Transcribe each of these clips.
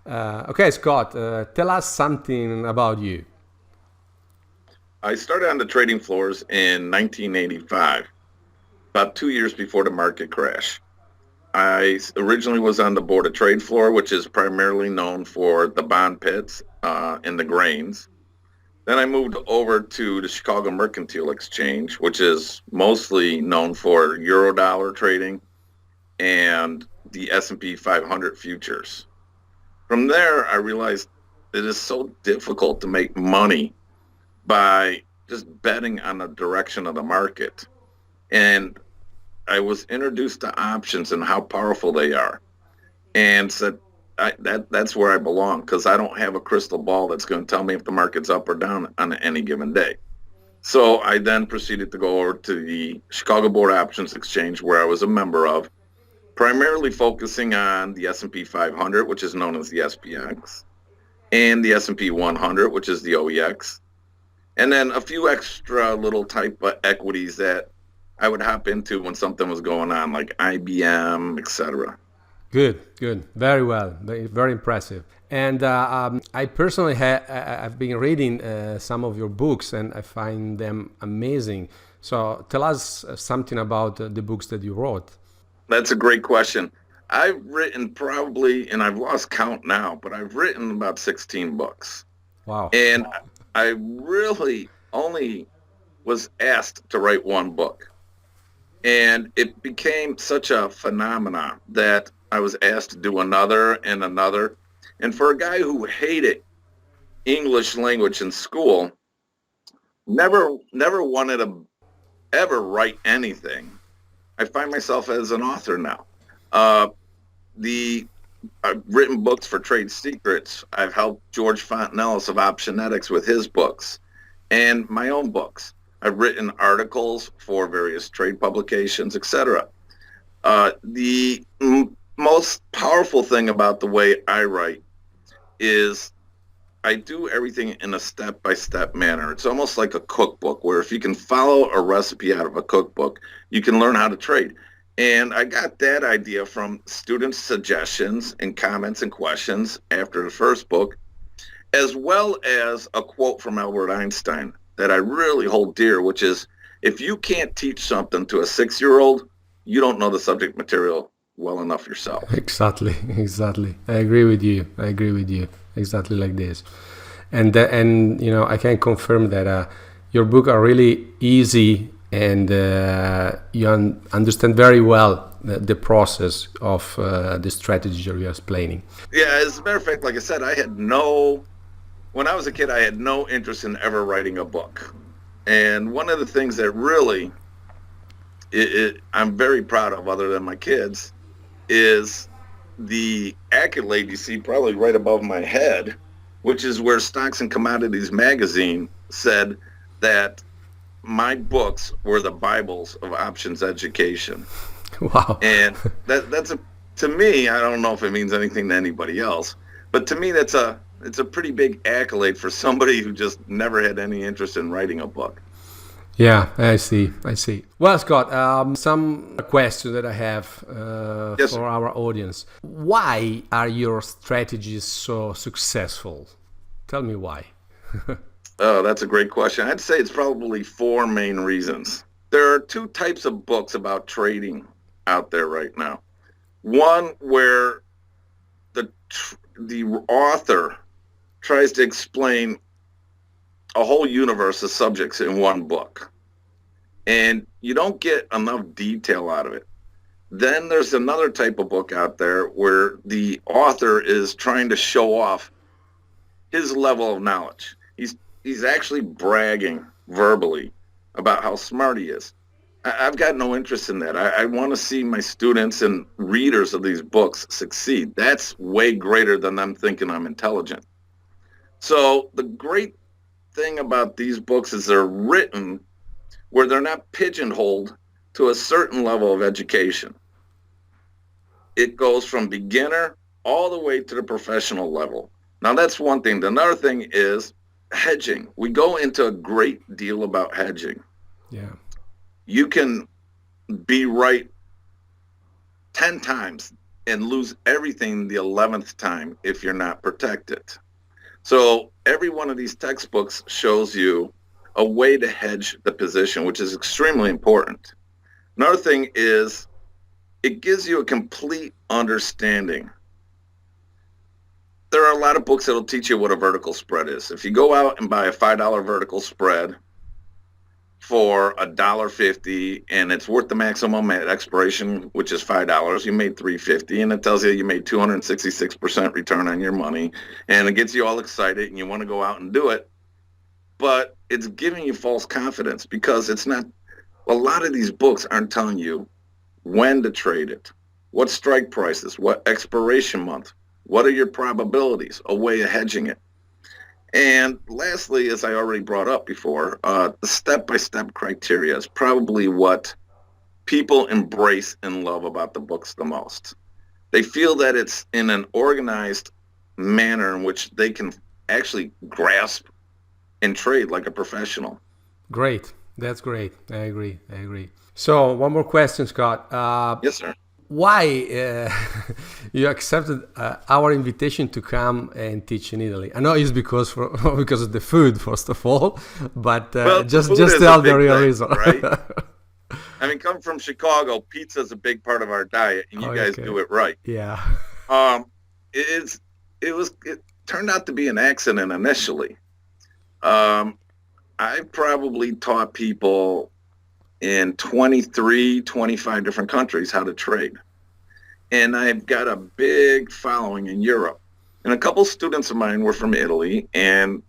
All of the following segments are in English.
Okay, Scott, tell us something about you. I started on the trading floors in 1985, about 2 years before the market crash. I originally was on the Board of Trade floor, which is primarily known for the bond pits and the grains. Then I moved over to the Chicago Mercantile Exchange, which is mostly known for Eurodollar trading and the S&P 500 futures. From there, I realized it is so difficult to make money by just betting on the direction of the market. And I was introduced to options and how powerful they are, and said that's where I belong because I don't have a crystal ball that's going to tell me if the market's up or down on any given day. So I then proceeded to go over to the Chicago Board Options Exchange, where I was a member of, primarily focusing on the S&P 500, which is known as the SPX, and the S&P 100, which is the OEX, and then a few extra little type of equities that I would hop into when something was going on, like IBM, etc. Good, good, very well, very, very impressive. And I personally I've been reading some of your books, and I find them amazing. So tell us something about the books that you wrote. That's a great question. I've written probably, and I've lost count now, but I've written about 16 books. Wow. And I really only was asked to write one book. And it became such a phenomenon that I was asked to do another and another. And for a guy who hated English language in school, never wanted to ever write anything, I find myself as an author now. Uh, the I've written books for trade secrets. I've helped George Fontanellis of Optionetics with his books and my own books. I've written articles for various trade publications, etc. The most powerful thing about the way I write is I do everything in a step-by-step manner. It's almost like a cookbook where if you can follow a recipe out of a cookbook, you can learn how to trade. And I got that idea from students' suggestions and comments and questions after the first book, as well as a quote from Albert Einstein that I really hold dear, which is, if you can't teach something to a 6-year-old, you don't know the subject material well enough yourself. Exactly, exactly. I agree with you. I agree with you. Exactly like this. And you know, I can confirm that your book are really easy, and you understand very well the process of the strategy you're explaining. Yeah, as a matter of fact, like I said, when I was a kid, I had no interest in ever writing a book. And one of the things that really I'm very proud of, other than my kids, is the accolade you see probably right above my head, which is where Stocks and Commodities magazine said that my books were the Bibles of options education. Wow. And that's to me, I don't know if it means anything to anybody else, but to me it's a pretty big accolade for somebody who just never had any interest in writing a book. Yeah, I see. I see. Well, Scott, some questions that I have Yes, sir. for our audience. Why are your strategies so successful? Tell me why. Oh, that's a great question. I'd say it's probably four main reasons. There are two types of books about trading out there right now. One where the author tries to explain a whole universe of subjects in one book, and you don't get enough detail out of it. Then there's another type of book out there where the author is trying to show off his level of knowledge. He's actually bragging verbally about how smart he is. I've got no interest in that. I want to see my students and readers of these books succeed. That's way greater than them thinking I'm intelligent. So the great thing about these books is they're written where they're not pigeonholed to a certain level of education. It goes from beginner all the way to the professional level. Now, that's one thing. Another thing is hedging. We go into a great deal about hedging. Yeah. You can be right 10 times and lose everything the 11th time if you're not protected. So every one of these textbooks shows you a way to hedge the position, which is extremely important. Another thing is it gives you a complete understanding. There are a lot of books that will teach you what a vertical spread is. If you go out and buy a $5 vertical spread for $1.50 and it's worth the maximum at expiration, which is $5, you made $3.50, and it tells you made 266% return on your money, and it gets you all excited and you want to go out and do it. But it's giving you false confidence because it's not. A lot of these books aren't telling you when to trade it, what strike prices, what expiration month, what are your probabilities, a way of hedging it. And lastly, as I already brought up before, the step-by-step criteria is probably what people embrace and love about the books the most. They feel that it's in an organized manner in which they can actually grasp and trade like a professional. Great. That's great. I agree. I agree. So one more question, Scott. Yes, sir. Why you accepted our invitation to come and teach in Italy? I know it's because because of the food, first of all, but Well, just food is tell a the big real thing, reason. right? I mean, come from Chicago, pizza is a big part of our diet, and you guys Okay. do it right. Yeah. Um, it is. It turned out to be an accident initially. Um, I probably taught people in 23, 25 different countries how to trade. And I've got a big following in Europe. And a couple students of mine were from Italy, and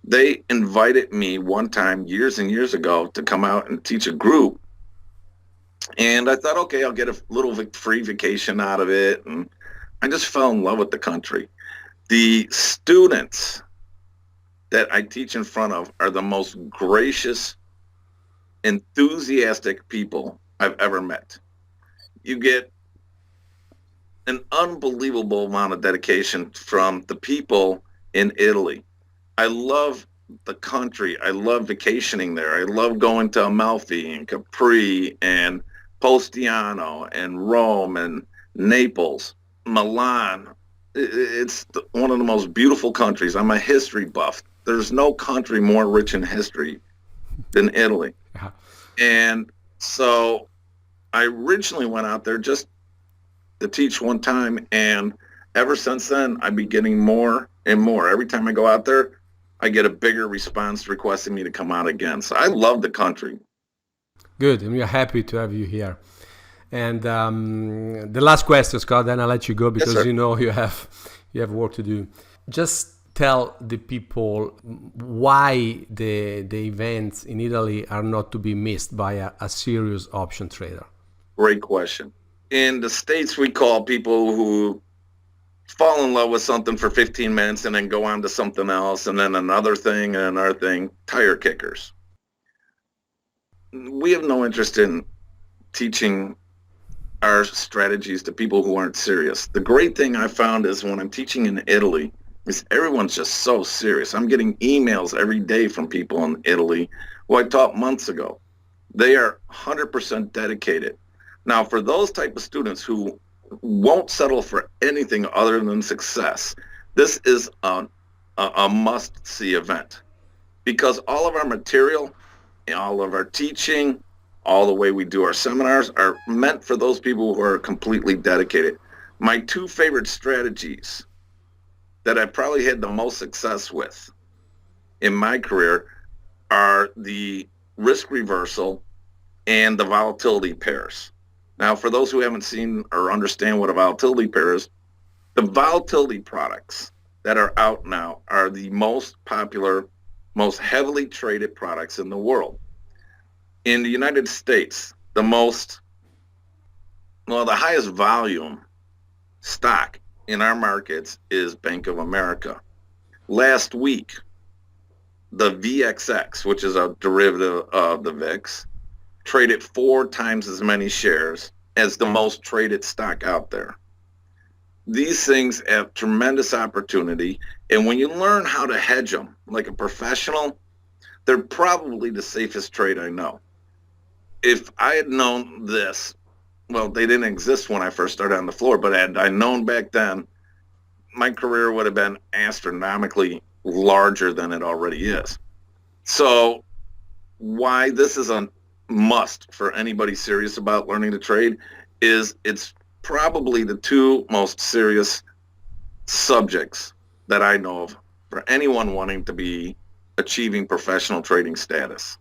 they invited me one time years and years ago to come out and teach a group. And I thought, okay, I'll get a little free vacation out of it. And I just fell in love with the country. The students that I teach in front of are the most gracious, enthusiastic people I've ever met. You get an unbelievable amount of dedication from the people in Italy. I love the country. I love vacationing there. I love going to Amalfi and Capri and Postiano and Rome and Naples, Milan. It's one of the most beautiful countries. I'm a history buff. There's no country more rich in history than Italy. Yeah. And so I originally went out there just to teach one time, and ever since then, I've been getting more and more. Every time I go out there, I get a bigger response requesting me to come out again. So I love the country. Good. And we are happy to have you here. And the last question, Scott, then I'll let you go Yes, because sir. you know you have work to do. Just tell the people why the events in Italy are not to be missed by a serious option trader. Great question. In the States, we call people who fall in love with something for 15 minutes and then go on to something else and then another thing and another thing, tire kickers. We have no interest in teaching our strategies to people who aren't serious. The great thing I found is when I'm teaching in Italy, is everyone's just so serious. I'm getting emails every day from people in Italy who I taught months ago. They are 100% dedicated. Now, for those type of students who won't settle for anything other than success, this is a must-see event because all of our material, all of our teaching, all the way we do our seminars are meant for those people who are completely dedicated. My two favorite strategies that I probably had the most success with in my career are the risk reversal and the volatility pairs. Now, for those who haven't seen or understand what a volatility pair is, the volatility products that are out now are the most popular, most heavily traded products in the world. In the United States, the highest volume stock in our markets is Bank of America. Last week, the VXX, which is a derivative of the VIX, traded 4 times as many shares as the most traded stock out there. These things have tremendous opportunity, and when you learn how to hedge them like a professional, they're probably the safest trade I know. If I had known this well, they didn't exist when I first started on the floor, but had I known back then, my career would have been astronomically larger than it already is. So why this is a must for anybody serious about learning to trade is it's probably the two most serious subjects that I know of for anyone wanting to be achieving professional trading status.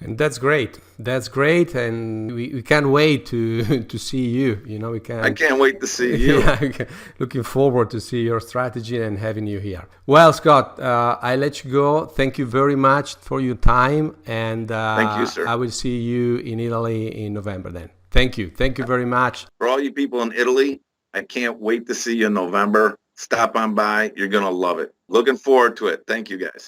And that's great. That's great, and we can't wait to to see you. You know, we I can. can't wait to see you. Yeah, looking forward to see your strategy and having you here. Well, Scott, I let you go. Thank you very much for your time, and Thank you, sir. I will see you in Italy in November. Then, thank you. Thank you very much. For all you people in Italy, I can't wait to see you in November. Stop on by. You're going to love it. Looking forward to it. Thank you, guys.